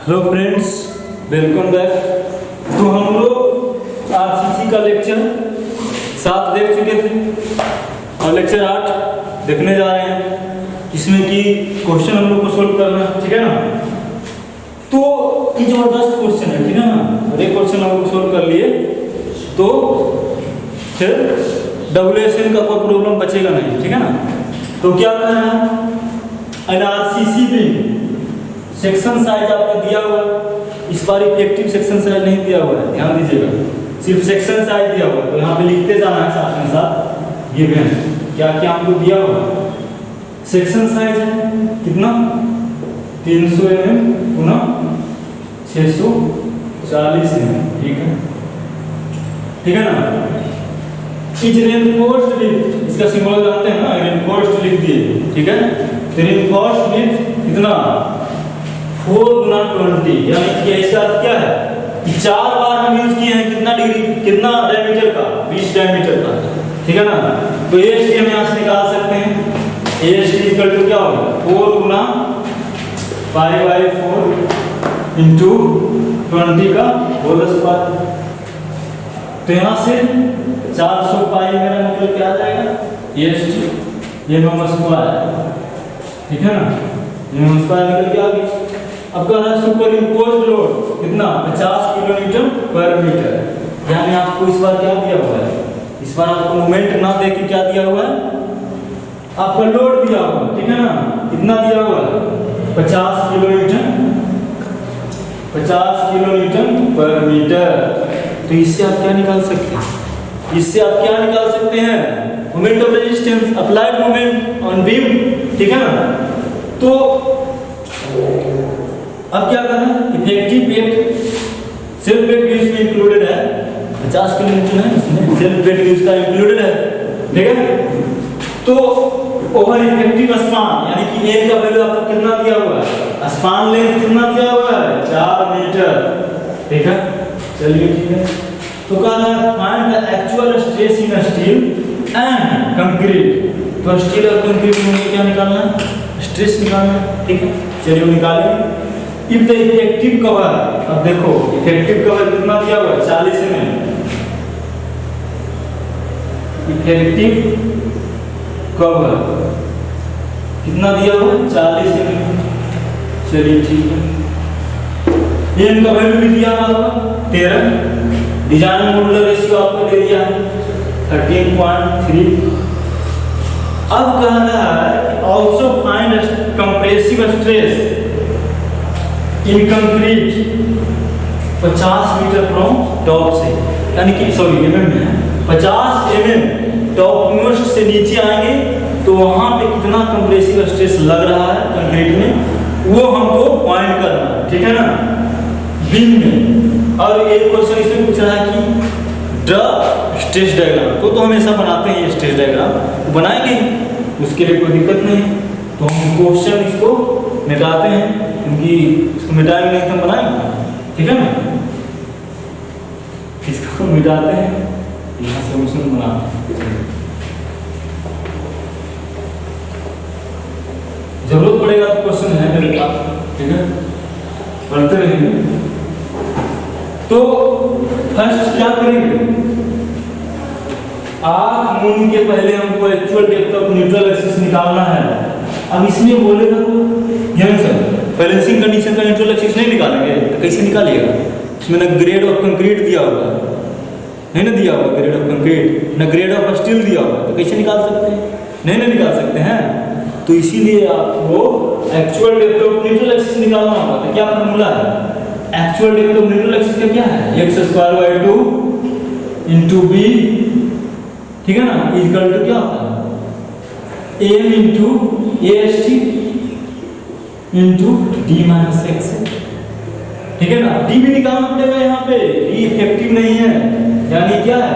Hello friends, welcome back. तो हम लोग आरसीसी का लेक्चर 7 देख चुके थे और लेक्चर 8 देखने जा रहे हैं। इसमें कि क्वेश्चन हम लोग को सोल्व करना है, ठीक है ना। तो ये जबरदस्त क्वेश्चन है, ठीक है ना। और एक क्वेश्चन हम लोग सोल्व कर लिए तो फिर WSN का कोई प्रॉब्लम बचेगा नहीं, ठीक है ना। तो क्या करना है, आरसीसी में सेक्शन साइज आपको दिया हुआ है। इस बार इफेक्टिव सेक्शन साइज नहीं दिया हुआ है, ध्यान दीजिएगा। सिर्फ सेक्शन साइज दिया हुआ है, तो यहाँ पे लिखते जाना है साथ में साथ। गिवन क्या क्या हमको दिया हुआ है। सेक्शन साइज है कितना, 300 mm पुनः 640 mm, ठीक है ना। इज रेनफोर्स्ड विथ, इसका सिंबल जानते हैं ना, रेनफोर्स्ड लिख दिए, ठीक है। तो रेनफोर्स्ड विथ कितना 4 × 20, यानी कि इसका अर्थ क्या है कि 4 बार हम यूज किए हैं कितना डिग्री, कितना डायमीटर का, 20 डायमीटर का, ठीक है ना। तो AST हम यहाँ से निकाल सकते हैं। AST इक्वल टू क्या होगा, 4 × π/4 × 20 का होल स्क्वायर। तो यहाँ से 400 पाई मेरा निकल के आ जाएगा। AST ये नॉर्मल स्क्वायर, ठीक है ना, ये नॉर्मल स्क्वायर निकल के आ गया। अब कह रहा है सुपर इम्पोज्ड लोड कितना, 50 kN/m। यानी आपको इस बार क्या दिया हुआ है, इस बार आपको मोमेंट ना दे के क्या दिया हुआ है, आपका लोड दिया हुआ है, ठीक है ना। कितना दिया हुआ है, 50 kN/m। तो इससे आप क्या निकाल सकते हैं, इससे आप क्या निकाल सकते हैं, moment of resistance, applied moment on beam, ठीक है ना। तो अब क्या करना है, इफेक्टिव वेट, सेल्फ वेट भी इसमें इंक्लूडेड है, 50 kN है, इसमें सेल्फ वेट भी इसका इंक्लूडेड है, ठीक है। तो ओवर इफेक्टिव स्पान, यानी कि A का वैल्यू आपको कितना दिया हुआ है, स्पान लेंथ कितना दिया हुआ है, 4 मीटर, ठीक है। चलिए ठीक है। तो कह रहा है find the actual stress in steel and concrete. तो स्टील और कंक्रीट में क्या निकालना है, स्ट्रेस निकालना है, ठीक है। चलिए निकालेंगे। इफ द इफेक्टिव कवर, अब देखो इफेक्टिव कवर कितना दिया हुआ है, 40 mm। इफेक्टिव कवर कितना दिया हुआ है, 40 mm। चलिए ठीक है। ये इनका वैल्यू भी दिया हुआ है 13। डिजाइन मॉड्यूलर रेशियो आपको दे दिया है 13.3। अब कह रहा है कि also find compressive stress in concrete 50 metre from top से, यानी कि सॉरी mm में 50 mm टॉप मोस्ट से नीचे आएंगे तो वहां पे कितना कंप्रेसिव स्ट्रेस लग रहा है कंक्रीट में, वो हमको पॉइंट करना है, ठीक है ना, बीम में। और एक क्वेश्चन इसमें पूछ रहा है कि ड्रा स्ट्रेस डायग्राम। तो हमेशा बनाते हैं ये स्ट्रेस डायग्राम, बनाएंगे, उसके लिए कोई दिक्कत नहीं। तो हम क्वेश्चन इसको मिटाते हैं, क्योंकि इसको मिटाएंगे नहीं तो हम बनाएंगे, ठीक है ना। इसको मिटाते हैं, यहाँ से क्वेश्चन बनाते हैं, जरूरत पड़ेगा तो क्वेश्चन है मेरे पास, ठीक है, पढ़ते रहेंगे। तो फर्स्ट क्या करेंगे, आर्क मून के पहले हमको actual depth of neutral axis निकालना है। अब इसमें बोलेगा तो यही सर बैलेंसिंग कंडीशन का न्यूट्रल एक्सिस नहीं निकालेंगे तो कैसे निकालिएगा, इसमें ना ग्रेड ऑफ कंक्रीट दिया हुआ है, नहीं ना दिया हुआ ग्रेड ऑफ कंक्रीट, ना ग्रेड ऑफ स्टील दिया हुआ, तो कैसे निकाल सकते हैं, नहीं ना निकाल सकते हैं। तो इसीलिए आपको actual depth of neutral axis निकालना होगा। तो क्या फॉर्मूला है, actual depth of neutral axis का क्या है, x² × b, ठीक है ना, इक्वल टू क्या होता है, m × AST × d - x, ठीक है ना। d भी निकालना पड़ेगा यहाँ पे, d इफेक्टिव नहीं है, यानी क्या है,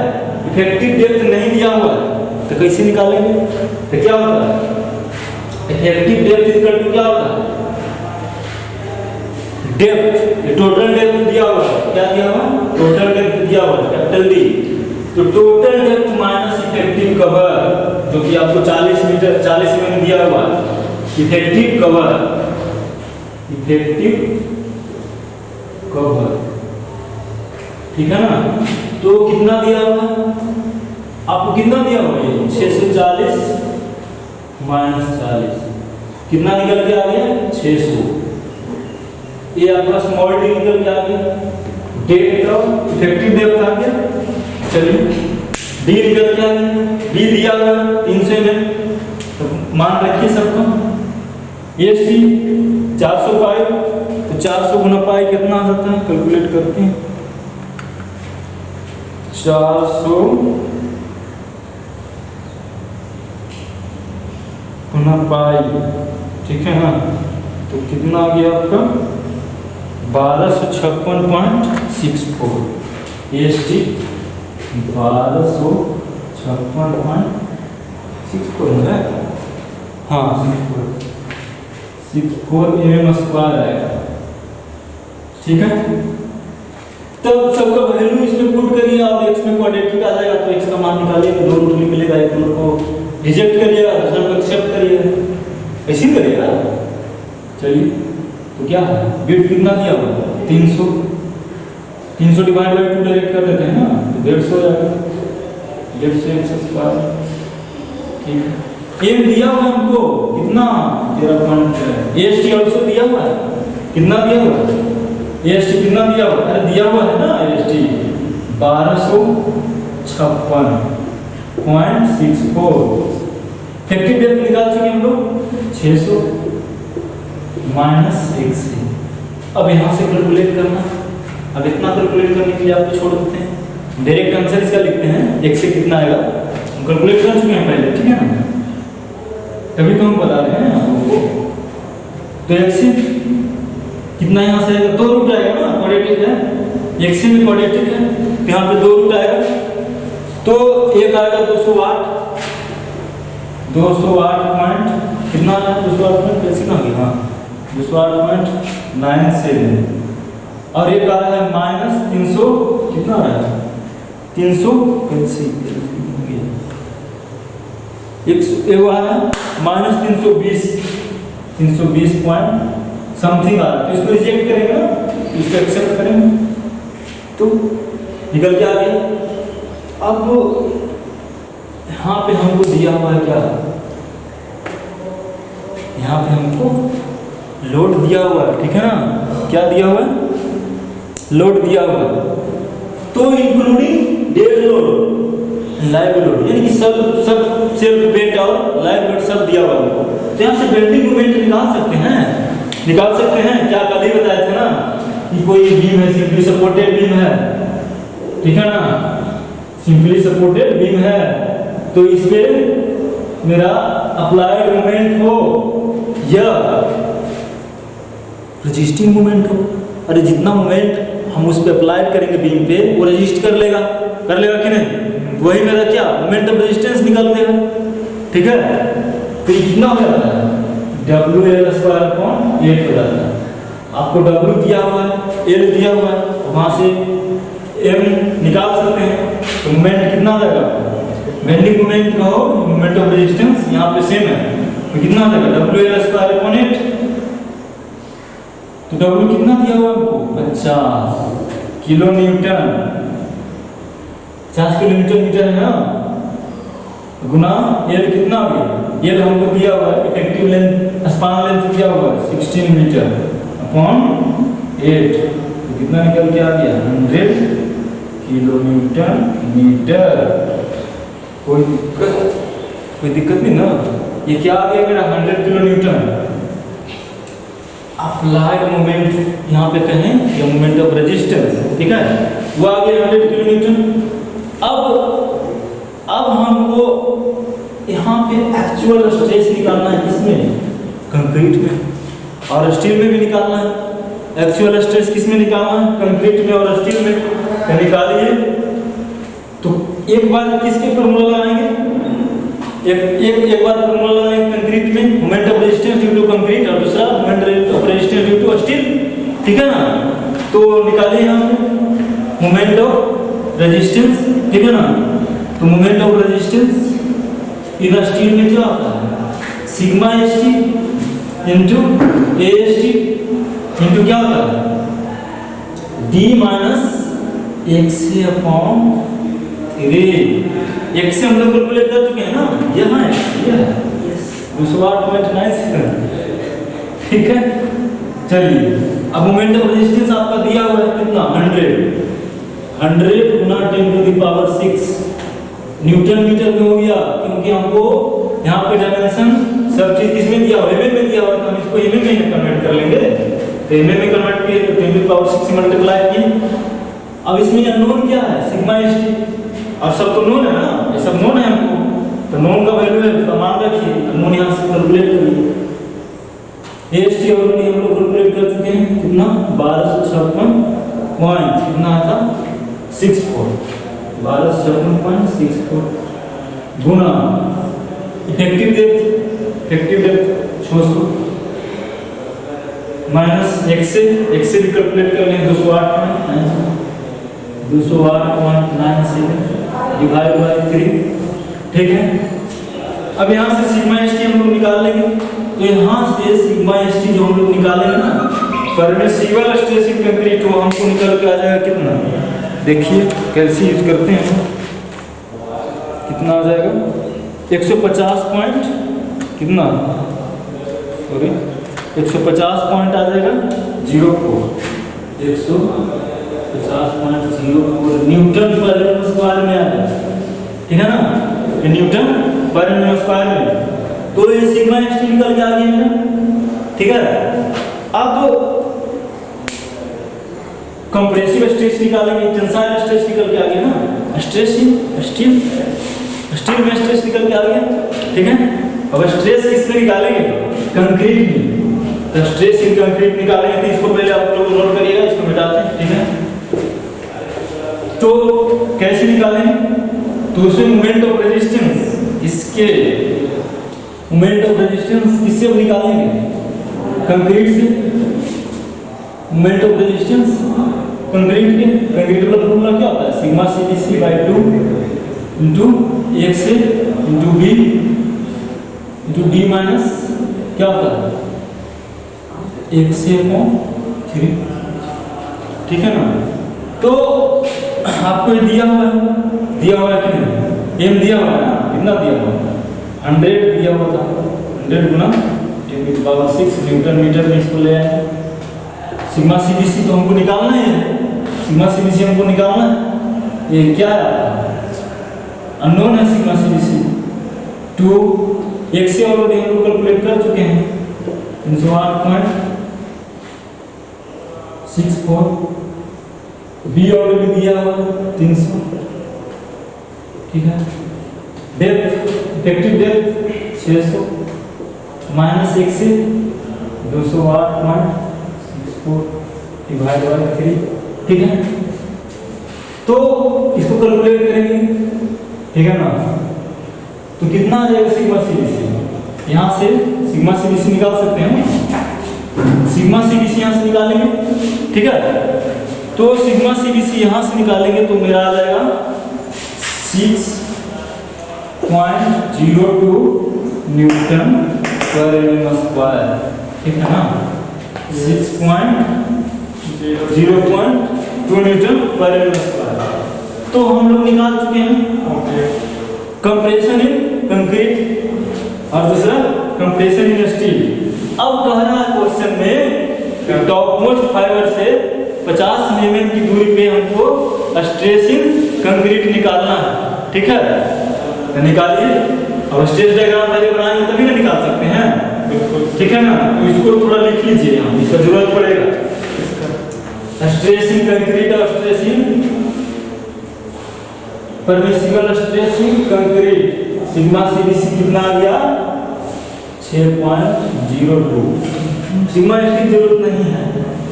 इफेक्टिव डेप्थ नहीं दिया हुआ है, तो कैसे निकालेंगे। तो क्या होता है, इफेक्टिव डेप्थ इक्वल टू क्या होता है, डेप्थ, टोटल डेप्थ दिया हुआ है, क्या दिया हुआ है, टोटल डेप्थ दिया हुआ है, कैपिटल D। तो total depth minus effective cover, जो कि आपको 40 mm दिया हुआ है, इफेक्टिव कवर, इफेक्टिव कवर, ठीक है ना। तो कितना दिया हुआ है आपको, कितना दिया हुआ है 640 माइनस 40, कितना निकल के आ गया 600। ये आपका स्मॉल डी निकल के आ गया, डेट का इफेक्टिव डेट आ गया। चलिए डी निकल के आ गया, डी दिया हुआ 300 में, तो मान रखिए सबका। एस टी 400 पाई, तो 400 गुना पाई कितना आ जाता है, कैलकुलेट करते हैं। 400 गुना पाई, ठीक है ना, तो कितना आ गया आपका 1256.64। एस टी 1256.64 है, हाँ 64 mm स्क्वायर आएगा, ठीक है। तब सबका वैल्यू इसमें पुट करिए और x में क्वाड्रेटिक आ जाएगा, तो x का मान निकालिए, दो रूट निकलेगा, एक रूट को रिजेक्ट करिएगा, दूसरा को एक्सेप्ट करिएगा, ऐसे ही करिएगा। चलिए तो क्या है, बिट कितना दिया हुआ 300, 300 डिवाइड बाई 2 डायरेक्ट कर देते हैं ना, तो 150 हो जाएगा, 150 स्क्वायर, ठीक है। एम दिया हुआ है हमको कितना 13. एस टी ऑल्सो दिया हुआ है, कितना दिया हुआ है एस टी, कितना दिया हुआ है, अरे दिया हुआ है ना एस टी 1256.64। इफेक्टिव डेप्थ निकाल चुके हम लोग 600 माइनस 1 से। अब यहाँ से कैलकुलेट करना, अब इतना कैलकुलेट करने के लिए आपको छोड़ देते हैं, डायरेक्ट आंसर इसका लिखते हैं, x से कितना आएगा हम कैलकुलेट कर चुके हैं पहले, ठीक है ना, तभी तो हम बता रहे हैं आपको। तो x से कितना यहाँ से आएगा, 2 रूट आएगा ना, क्वाड्रेटिक है, x से भी क्वाड्रेटिक है, तो यहाँ पे 2 रूट आएगा, तो एक आएगा 208 पॉइंट कितना है, 208 पॉइंट कैसे ना गया, हाँ 208.97, और एक आ रहा है माइनस 300, कितना आ रहा है 300 कैसे एक आ रहा है माइनस 320 पॉइंट समथिंग आ रहा है, तो इसको रिजेक्ट करेंगे ना, इसको एक्सेप्ट करेंगे, तो निकल के आ गया। अब यहाँ पे हमको दिया हुआ है क्या, यहाँ पे हमको लोड दिया हुआ है, ठीक है ना, क्या दिया हुआ है, लोड दिया हुआ है, तो including dead load, live load, यानी कि सब सेल्फ बेंड और लाइव लोड सब दिया हुआ है। तो यहाँ से बेंडिंग मोमेंट निकाल सकते हैं, क्या कल ही बताए थे ना कि कोई बीम है, सिंपली सपोर्टेड बीम है, ठीक है ना, सिंपली सपोर्टेड बीम है, तो इस पे मेरा अप्लाइड मोमेंट हो या रेजिस्टिंग मोमेंट हो, अरे जितना मोमेंट हम उस पे अप्लाई करेंगे बीम पे वो रेजिस्ट कर लेगा कि नहीं, वही मेरा क्या मोमेंट ऑफ रेजिस्टेंस निकल देगा, ठीक है। तो कितना हो जाता है WL²/8 हो जाता है। आपको W दिया हुआ है, L दिया हुआ है, वहां से M निकाल सकते हैं, तो मोमेंट कितना आ जाएगा, बेंडिंग मोमेंट का हो, मोमेंट ऑफ रेजिस्टेंस यहाँ पे सेम है, तो कितना आ जाएगा WL²/8, तो W कितना दिया हुआ हमको 50 kilo newton, 50 kilo newton metre है ना, गुना L कितना आ गया, L हमको दिया हुआ है, इफेक्टिव लेंथ स्पान लेंथ दिया हुआ है 16 मीटर अपॉन 8, तो कितना निकल के आ गया 100 किलो न्यूटन मीटर। कोई दिक्कत नहीं ना, ये क्या आ गया मेरा 100 किलो न्यूटन। अप्लाइड मोमेंट यहाँ पे कहें या मोमेंट ऑफ रेजिस्टेंस, ठीक है, वो आ गया 100 किलो न्यूटन। अब हमको यहाँ पे एक्चुअल स्ट्रेस निकालना है, किसमें, कंक्रीट में, और स्टील में भी निकालना है। एक्चुअल स्ट्रेस किसमें निकालना है, कंक्रीट में और स्टील में, तो निकालिए। तो एक बार किसके फॉर्मूला लगाएंगे, एक बार फॉर्मूला लगाएंगे कंक्रीट में, moment of resistance due to concrete, और दूसरा moment of resistance due to steel, ठीक है ना। तो निकालिए हम मोमेंट ऑफ रेजिस्टेंस, ठीक है ना, तो moment of resistance in steel में क्या होता है, sigma ST into AST into क्या होता है D minus x upon 3 x से हम लोग कैलकुलेट कर चुके हैं ना, यहाँ है 208.9 सेकंड। ठीक है, चलिए अब मोमेंट ऑफ रेजिस्टेंस आपका दिया हुआ है कितना 100 गुना 10⁶ न्यूटन मीटर में हो गया, क्योंकि हमको यहाँ पे डायमेंशन सब चीज किसमें दिया हुआ है, में दिया हुआ है, तो हम इसको एमएम में कन्वर्ट कर लेंगे। तो एमएम में कन्वर्ट किए तो 10⁶ से मल्टीप्लाई किए। अब इसमें अननोन क्या है सिग्मा एसटी, और सब तो नोन है ना, ये सब नोन है हमको, तो नोन का वैल्यू है उसका मान रखिए, अननोन यहाँ से कैलकुलेट करिए। एसटी ऑलरेडी हम लोग कैलकुलेट कर चुके हैं कितना 1256 पॉइंट कितना आता 64 1256.64 गुना इफेक्टिव डेप्थ 600 माइनस एक्स से भी कैलकुलेट कर लें 208.97 डिवाइड बाय 3। ठीक है, अब यहाँ से सिग्मा एसटी हम लोग निकाल लेंगे, तो यहाँ से सिग्मा एसटी जो हम लोग निकालेंगे ना परमिसिबल स्ट्रेस इन कंक्रीट, वो हमको निकल के आ जाएगा कितना, देखिए कैसे यूज करते हैं, कितना आ जाएगा 150 पॉइंट कितना सॉरी 150 पॉइंट आ जाएगा 04 150.04 न्यूटन पर मीटर स्क्वायर में आ जाएगा। ठीक है ना, ये न्यूटन पर मीटर स्क्वायर में, तो ये सिग्मा एसटी निकल के आ गया मेरा। ठीक है, अब कंप्रेसिव स्ट्रेस निकालेंगे, टेंसाइल स्ट्रेस निकल के आ गया ना, स्टील में स्ट्रेस निकल के आ गया। ठीक है, अब स्ट्रेस किसमें निकालेंगे कंक्रीट में, तो स्ट्रेस इन कंक्रीट निकालेंगे, तो इसको पहले आप लोग नोट करिएगा, इसको मिटाते हैं। ठीक है, तो कैसे निकालेंगे, तो उसमें मोमेंट ऑफ रेजिस्टेंस इसके मोमेंट ऑफ रेजिस्टेंस किससे निकालेंगे कंक्रीट से, मोमेंट ऑफ रेजिस्टेंस कंक्रीट वाला फॉर्मूला क्या होता है sigma CBC by 2 into X into B into D minus क्या होता है एक्स अपॉन 3। ठीक है ना, तो आपको ये दिया हुआ है कि नहीं, एम दिया हुआ है ना, कितना दिया हुआ है 100 दिया हुआ था, 100 गुना 10⁶ न्यूटन मीटर में इसको ले आए। सिग्मा CBC तो हमको निकालना है, सिग्मा CBC हमको निकालना है, ये क्या है अननोन है सिग्मा CBC 2 एक से ऑलरेडी हम लोग कैलकुलेट कर चुके हैं 308.64 बी ऑलरेडी दिया हुआ 300। ठीक है, डेप्थ इफेक्टिव डेप्थ 600 माइनस 1 से 208.64 डिवाइड बाय 3। ठीक है, तो इसको कैलकुलेट करेंगे। ठीक है ना, तो कितना आ जाएगा सिग्मा CBC, यहाँ से सिग्मा CBC निकाल सकते हैं, सिग्मा CBC यहाँ से निकालेंगे। ठीक है, तो सिग्मा CBC यहाँ से निकालेंगे तो मेरा आ जाएगा 6.02 न्यूटन पर एम स्क्वायर। ठीक है ना, 0.2 न्यूटन पर एम स्क्वायर, तो हम लोग निकाल चुके हैं कंप्रेशन इन कंक्रीट और दूसरा कंप्रेशन इन स्टील। अब कह रहा है क्वेश्चन में टॉप मोस्ट फाइबर से 50 mm की दूरी पे हमको स्ट्रेस इन कंक्रीट निकालना है। ठीक है, तो निकालिए, अब स्ट्रेस डायग्राम पहले बनाएंगे तभी ना निकाल सकते हैं। ठीक है ना, तो इसको थोड़ा लिख लीजिए, यहाँ इसका जरूरत पड़ेगा। स्ट्रेस इन कंक्रीट और stress in permissible stress in concrete sigma CBC कितना आ गया 6.02। सिग्मा एसटी की जरूरत नहीं है,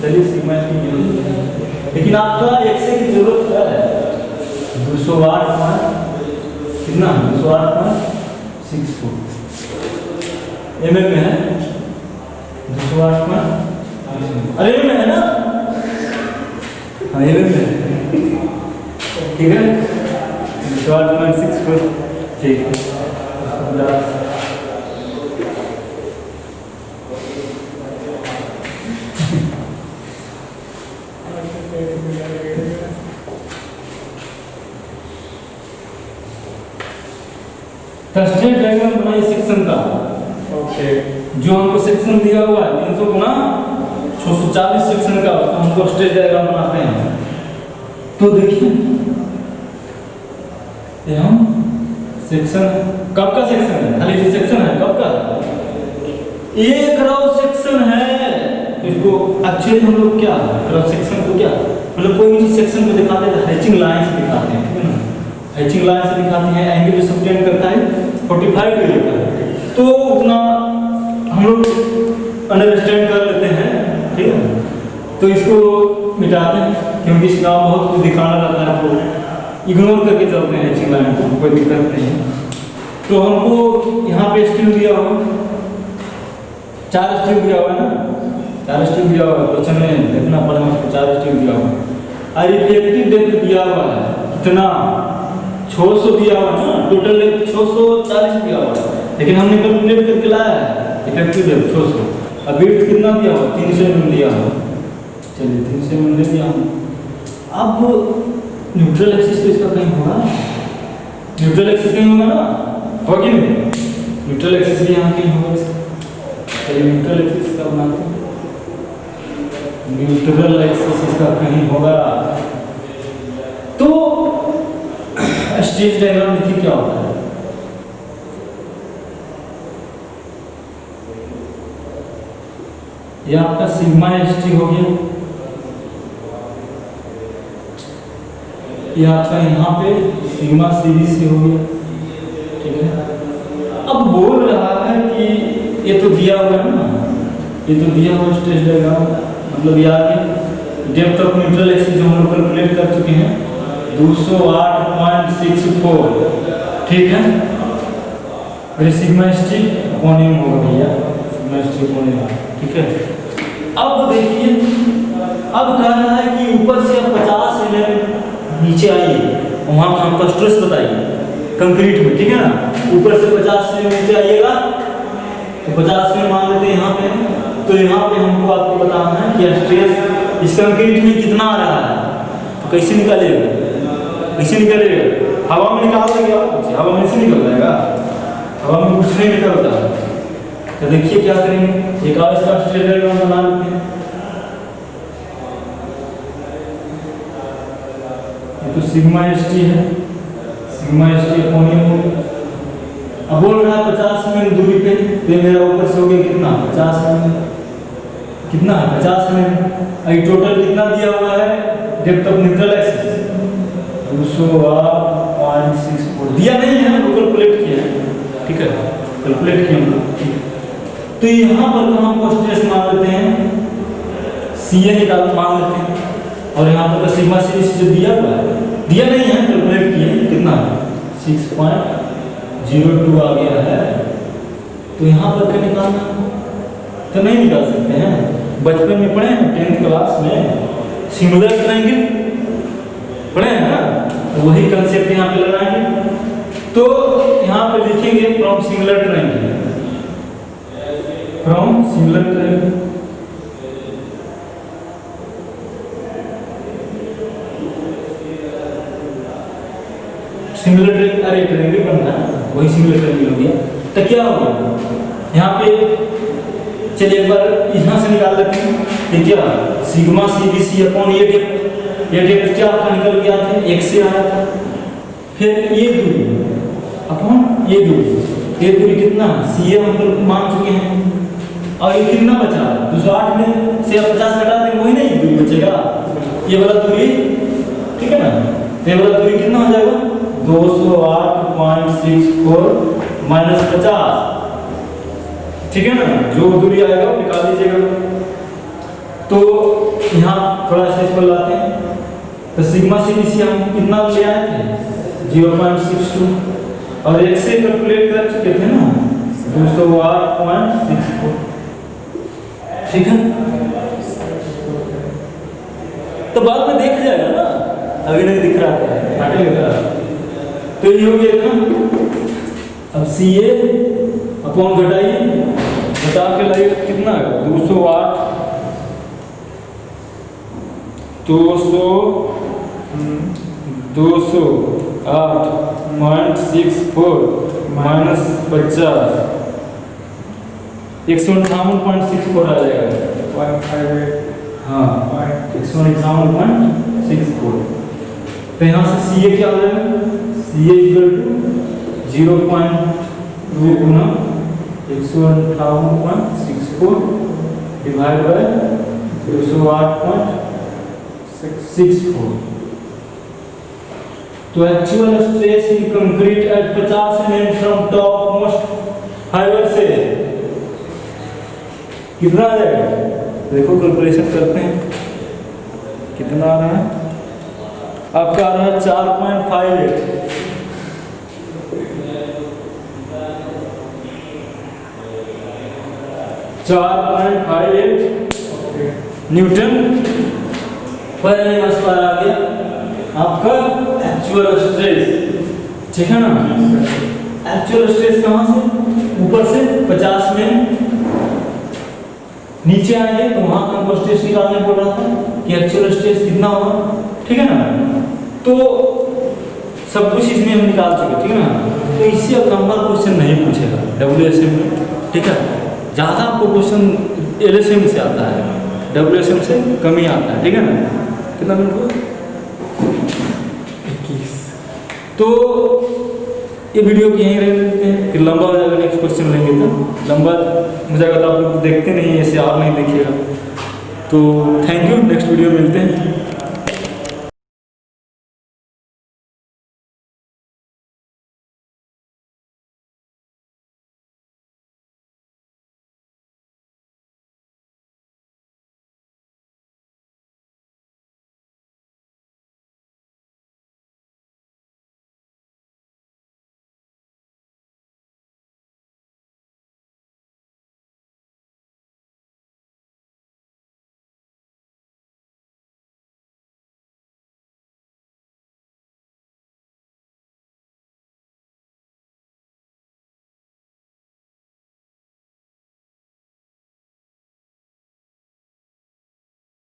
चलिए सिग्मा एसटी की जरूरत नहीं है, लेकिन आपका एक्स की जरूरत है 208 कितना 208.64 mm में है 208 अरे एम में है ना, हाँ एम में है। ठीक है 208.64। ठीक है, स्ट्रेट डायग्राम बनाइए सेक्शन का। ओके। जो हमको सेक्शन दिया हुआ है 300 गुना 640 सेक्शन का, तो हमको स्ट्रेट डायग्राम बनाते हैं। तो देखिए ये हम सेक्शन कब का सेक्शन है, खाली जो सेक्शन है कब का, एक क्रॉस सेक्शन है। तो इसको एक्चुअली हम लोग क्या क्रॉस सेक्शन को क्या मतलब कोई भी सेक्शन को दिखाते हैं हैचिंग लाइन से दिखाते हैं, ठीक है ना, हैचिंग लाइन से दिखाते हैं। एंगल जो सबटेंड करता है 45 डिग्री का है, तो उतना हम लोग अंडरस्टैंड कर लेते हैं, ठीक है। तो इसको मिटाते हैं क्योंकि इसका बहुत कुछ दिखाना रहता है, तो इग्नोर करके चलते हैं हैचिंग लाइन को, कोई दिक्कत नहीं है। तो हमको यहाँ पे स्टील दिया हुआ 4 स्टील दिया हुआ है ना, 4 स्टील दिया हुआ है, क्वेश्चन में देखना पड़ेगा उसको, 4 स्टील दिया हुआ है। और रिफ्लेक्टिव डेप्थ दिया हुआ है कितना 600 दिया हुआ है ना, टोटल डेप्थ 640 दिया हुआ है, लेकिन हमने कैलकुलेट करके लाया है इफेक्टिव डेप्थ 600। अब विड्थ कितना दिया हुआ 300 mm दिया हुआ, चलिए 300 mm दे दिया हूँ। अब न्यूट्रल एक्सिस तो इसका कहीं होगा, न्यूट्रल एक्सिस कहीं होगा ना, होगा कि नहीं, न्यूट्रल एक्सिस भी यहाँ कहीं होगा इसका। चलिए न्यूट्रल एक्सिस का बनाते हैं, न्यूट्रल एक्सिस इसका कहीं होगा। तो स्ट्रेट डायग्राम देखिए क्या होता है, ये आपका सिग्मा एसटी हो गया, ये आपका यहाँ पे सिग्मा सीबीसी हो गया, ठीक है। अब बोल रहा है कि ये तो दिया हुआ है ना, ये तो दिया हुआ स्ट्रेट डायग्राम, मतलब ये आ गया डेप्थ ऑफ न्यूट्रल एक्सिस जो हम लोग कैलकुलेट कर चुके हैं 208.64, ठीक है। फिर सिग्मा एसटी अपॉन एम होगा भैया, सिग्मा एसटी अपॉन एम, ठीक है। अब देखिए, अब कह रहा है कि ऊपर से 50 mm नीचे आइए, वहाँ का हमको स्ट्रेस बताइए कंक्रीट में, ठीक है ना। ऊपर से 50 mm नीचे आइएगा तो 50 में मान लेते हैं यहाँ पे, तो यहाँ पे हमको आपको बताना है कि स्ट्रेस इस कंक्रीट में कितना आ रहा है। तो कैसे निकालेगा, कैसे निकालेगा, हवा में निकाल देंगे आप, हवा में से निकल जाएगा, हवा में कुछ नहीं निकलता। तो देखिए क्या करेंगे, एक और इसका स्ट्रेट डायग्राम बना लेते हैं। ये तो सिग्मा एसटी है, सिग्मा एसटी अपॉन एम हो गया। अब बोल रहा है 50 mm दूरी पे, तो मेरा ऊपर से हो गया कितना 50 mm, कितना है 50 mm। आई टोटल कितना दिया हुआ है डेप्थ ऑफ न्यूट्रल एक्सिस 208.64 दिया नहीं है, हम कैलकुलेट किया है, ठीक है, कैलकुलेट किया हम लोग। तो यहाँ पर तो हमको स्ट्रेस मान लेते हैं सीए निकाल मान लेते हैं, और यहाँ पर सिग्मा सीरीज जो दिया हुआ है, दिया नहीं है कैलकुलेट किए कितना 6.02 आ गया है। तो यहाँ पर क्या निकालना, तो नहीं निकाल सकते हैं, बचपन में पढ़े हैं 10th क्लास में सिंगुलर ट्रायंगल पढ़े हैं ना, तो वही कंसेप्ट यहाँ पे लगाएंगे। तो यहाँ पे लिखेंगे from singular triangle, from singular triangle, singular triangle, अरे ट्रायंगल बन रहा है, वही सिंगुलर ट्रायंगल हो गया। तो क्या हो गया यहाँ पे, चलिए एक बार यहाँ से निकाल लेते हैं, तो क्या सिग्मा सीबीसी अपॉन ये डेप्थ क्या आपका निकल गया था 1 से आया था, फिर ये दूरी अपॉन ये दूरी कितना सीए हम लोग मान चुके हैं, और ये कितना बचा 208 में से 50 घटा देंगे, वही नहीं दूरी बचेगा, ये वाला दूरी, ठीक है ना। तो ये वाला दूरी कितना हो जाएगा 208.64 माइनस 50, ठीक है ना, जो दूरी आएगा वो निकाल लीजिएगा। तो यहाँ थोड़ा सा इसको लाते हैं, तो सिग्मा सीबीसी हम कितना ले आए थे 0.62, और एक से कैलकुलेट कर चुके थे ना 208.64, ठीक है। तो बाद में देख जाएगा ना, अभी नहीं दिख रहा था हटेगा। तो ये हो गया ना, अब सी ए अपॉन घटाइए, घटा के लगेगा कितना 208.64 -50 158.64 आ जाएगा। 158 हाँ 158.64। तो यहाँ से सी ए क्या हो जाएगा, सी ए इक्वल टू 0.2 गुना 158.64 डिवाइड बाय 208.64। तो actual stress in concrete at 50 mm from top most fibre से कितना आ जाएगा, देखो कैलकुलेशन करते हैं कितना आ रहा है। आपका आ रहा है 4.58 न्यूटन पर एमएस पर आ गया आपका एक्चुअल स्ट्रेस। ठीक है ना, एक्चुअल स्ट्रेस कहाँ से, ऊपर से 50 में नीचे आएंगे तो वहां हमको स्ट्रेस निकालने पड़ रहा था कि एक्चुअल स्ट्रेस कितना होगा। ठीक है ना, तो सब कुछ इसमें हम निकाल चुके। ठीक है ना, तो इससे अब लंबा क्वेश्चन नहीं पूछेगा WSM में। ठीक है, ज़्यादा आपको क्वेश्चन LSM से आता है, WSM से कम ही आता है। ठीक है ना, कितना मिनट हुआ, 21। तो ये वीडियो को यहीं रहने देते हैं, फिर लंबा हो जाएगा, नेक्स्ट क्वेश्चन लेंगे तो लंबा हो जाएगा तो आप लोग देखते नहीं, ऐसे और नहीं देखिएगा। तो थैंक यू, नेक्स्ट वीडियो मिलते हैं।